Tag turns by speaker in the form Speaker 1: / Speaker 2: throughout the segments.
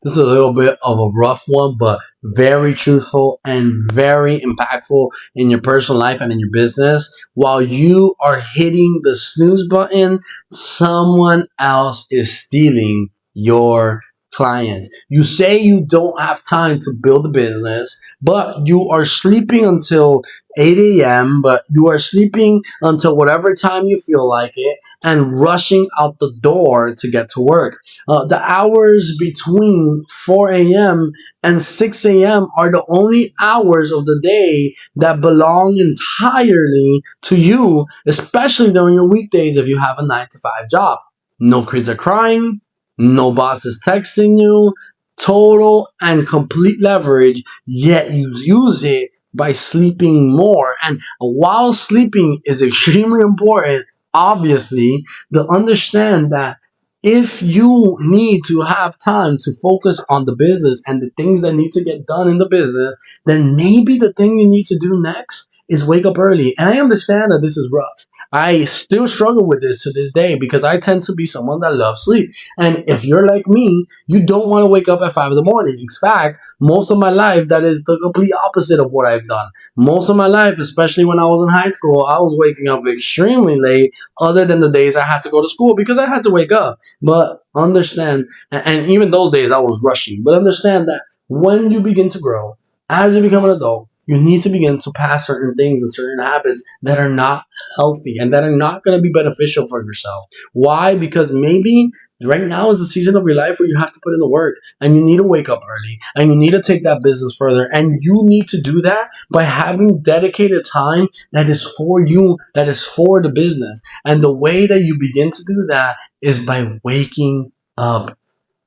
Speaker 1: This is a little bit of a rough one, but very truthful and very impactful in your personal life and in your business. While you are hitting the snooze button, someone else is stealing your clients. You say you don't have time to build a business, but you are sleeping until 8 a.m., but you are sleeping until whatever time you feel like it and rushing out the door to get to work. The hours between 4 a.m. and 6 a.m. are the only hours of the day that belong entirely to you, especially during your weekdays if you have a 9 to 5 job. No kids are crying, no boss is texting you, total and complete leverage, yet you use it by sleeping more. And while sleeping is extremely important, obviously, to understand that if you need to have time to focus on the business and the things that need to get done in the business, then maybe the thing you need to do next is wake up early. And I understand that this is rough. I still struggle with this to this day because I tend to be someone that loves sleep. And if you're like me, you don't want to wake up at 5 in the morning. In fact, most of my life, that is the complete opposite of what I've done. Most of my life, especially when I was in high school, I was waking up extremely late, other than the days I had to go to school because I had to wake up. But understand, and even those days I was rushing, but understand that when you begin to grow, as you become an adult, you need to begin to pass certain things and certain habits that are not healthy and that are not going to be beneficial for yourself. Why? Because maybe right now is the season of your life where you have to put in the work and you need to wake up early and you need to take that business further. And you need to do that by having dedicated time that is for you, that is for the business. And the way that you begin to do that is by waking up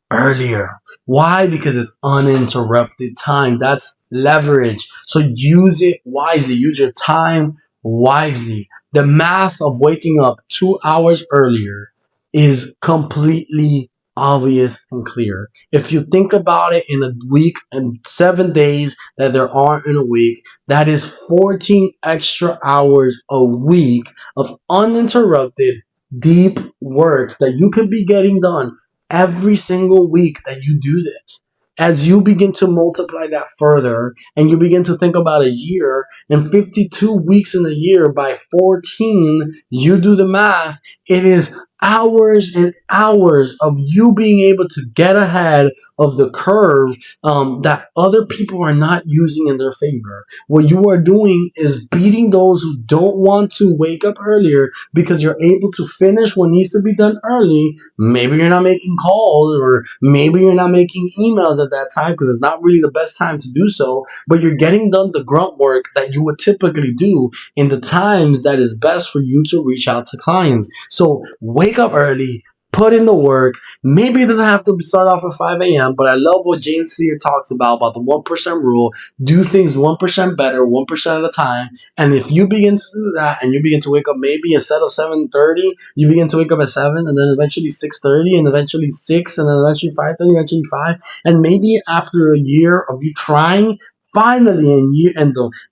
Speaker 1: earlier. Why? Because it's uninterrupted time. That's leverage. So use it wisely. Use your time wisely. The math of waking up 2 hours earlier is completely obvious and clear. If you think about it, in a week and 7 days that there are in a week, that is 14 extra hours a week of uninterrupted deep work that you can be getting done every single week that you do this. As you begin to multiply that further and you begin to think about a year and 52 weeks in a year by 14, you do the math. It is hours and hours of you being able to get ahead of the curve that other people are not using in their favor. What you are doing is beating those who don't want to wake up earlier because you're able to finish what needs to be done early. Maybe you're not making calls or maybe you're not making emails at that time because it's not really the best time to do so, but you're getting done the grunt work that you would typically do in the times that is best for you to reach out to clients. So wake up early, put in the work. Maybe it doesn't have to start off at 5 a.m., but I love what James Clear talks about the 1% rule. Do things 1% better, 1% at a time. And if you begin to do that and you begin to wake up maybe instead of 7:30, you begin to wake up at 7 and then eventually 6:30 and eventually 6 and then eventually 5:30, eventually 5. And maybe after a year of you trying, finally,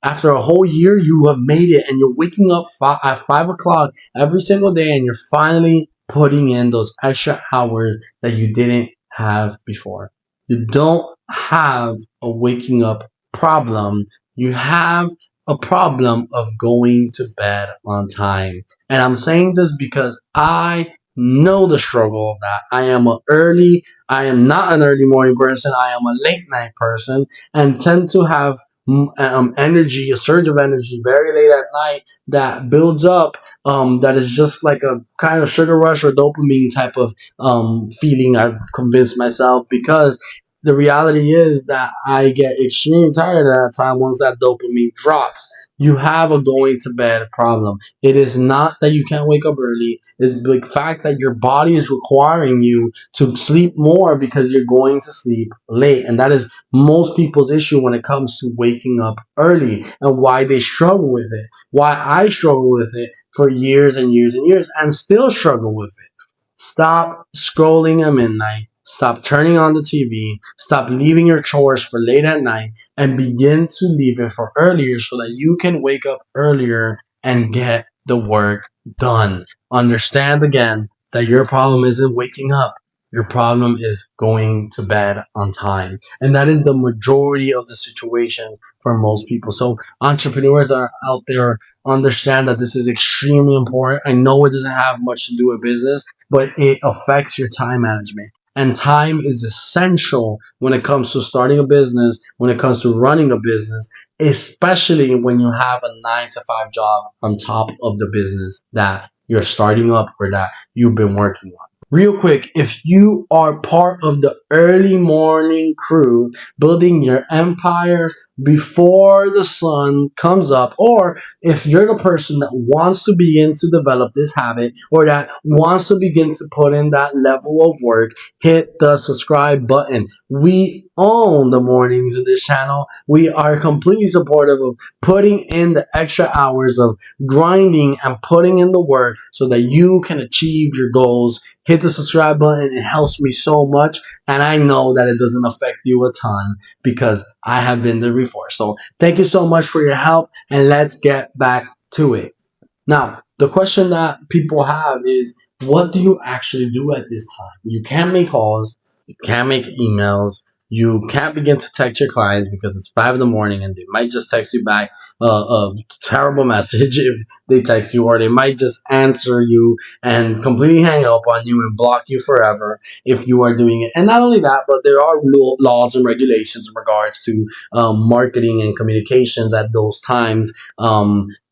Speaker 1: after a whole year, you have made it, and you're waking up at 5 o'clock every single day, and you're finally putting in those extra hours that you didn't have before. You don't have a waking up problem. You have a problem of going to bed on time. And I'm saying this because I know the struggle of that. I am not an early morning person. I am a late night person and tend to have energy, a surge of energy very late at night that builds up, that is just like a kind of sugar rush or dopamine type of feeling. I've convinced myself because the reality is that I get extremely tired at that time once that dopamine drops. You have a going to bed problem. It is not that you can't wake up early. It's the fact that your body is requiring you to sleep more because you're going to sleep late. And that is most people's issue when it comes to waking up early and why they struggle with it. Why I struggle with it for years and years and years and still struggle with it. Stop scrolling at midnight. Stop turning on the TV. Stop leaving your chores for late at night and begin to leave it for earlier so that you can wake up earlier and get the work done. Understand again that your problem isn't waking up. Your problem is going to bed on time. And that is the majority of the situation for most people. So entrepreneurs that are out there understand that this is extremely important. I know it doesn't have much to do with business, but it affects your time management. And time is essential when it comes to starting a business, when it comes to running a business, especially when you have a 9 to 5 job on top of the business that you're starting up or that you've been working on. Real quick, if you are part of the early morning crew building your empire before the sun comes up, or if you're the person that wants to begin to develop this habit or that wants to begin to put in that level of work, hit the subscribe button. We own the mornings of this channel. We are completely supportive of putting in the extra hours of grinding and putting in the work so that you can achieve your goals. Hit the subscribe button. It helps me so much. And I know that it doesn't affect you a ton because I have been there before. So thank you so much for your help. And let's get back to it. Now, the question that people have is, what do you actually do at this time? You can't make calls. You can't make emails. You can't begin to text your clients because it's 5 in the morning and they might just text you back a terrible message if they text you, or they might just answer you and completely hang up on you and block you forever if you are doing it. And not only that, but there are laws and regulations in regards to marketing and communications at those times.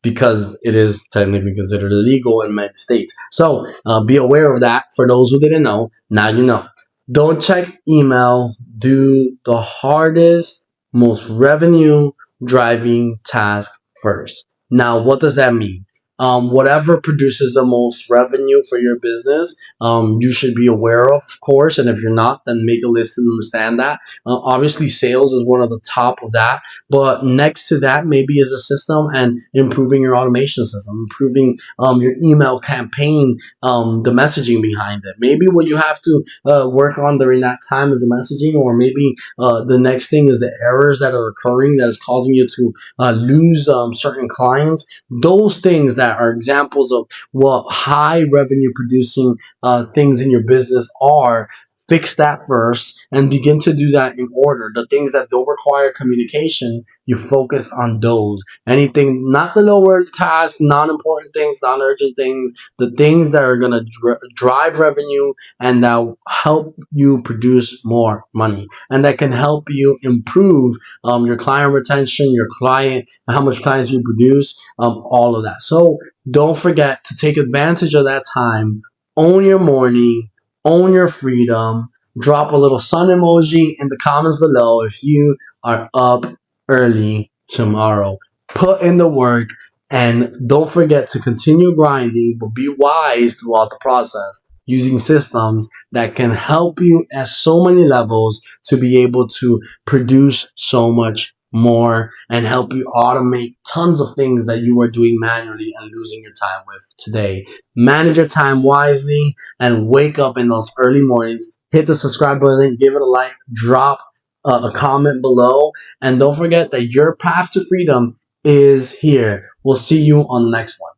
Speaker 1: Because it is technically considered illegal in many states. So be aware of that. For those who didn't know, now you know. Don't check email. Do the hardest, most revenue driving task first. Now, what does that mean? Whatever produces the most revenue for your business, you should be aware of course. And if you're not, then make a list and understand that. Obviously, sales is one of the top of that. But next to that, maybe is a system and improving your automation system, improving your email campaign, the messaging behind it. Maybe what you have to work on during that time is the messaging, or maybe the next thing is the errors that are occurring that is causing you to lose certain clients. Those things that are examples of what high revenue producing things in your business are. Fix that first and begin to do that in order. The things that don't require communication, you focus on those. Anything, not the lower tasks, non-important things, non-urgent things, the things that are going to drive revenue and that help you produce more money and that can help you improve your client retention, your client, how much clients you produce, all of that. So don't forget to take advantage of that time. Own your morning. Own your freedom. Drop a little sun emoji in the comments below if you are up early tomorrow. Put in the work and don't forget to continue grinding, but be wise throughout the process, using systems that can help you at so many levels to be able to produce so much more and help you automate tons of things that you are doing manually and losing your time with today. Manage your time wisely and wake up in those early mornings. Hit the subscribe button, give it a like, drop a comment below, and don't forget that your path to freedom is here. We'll see you on the next one.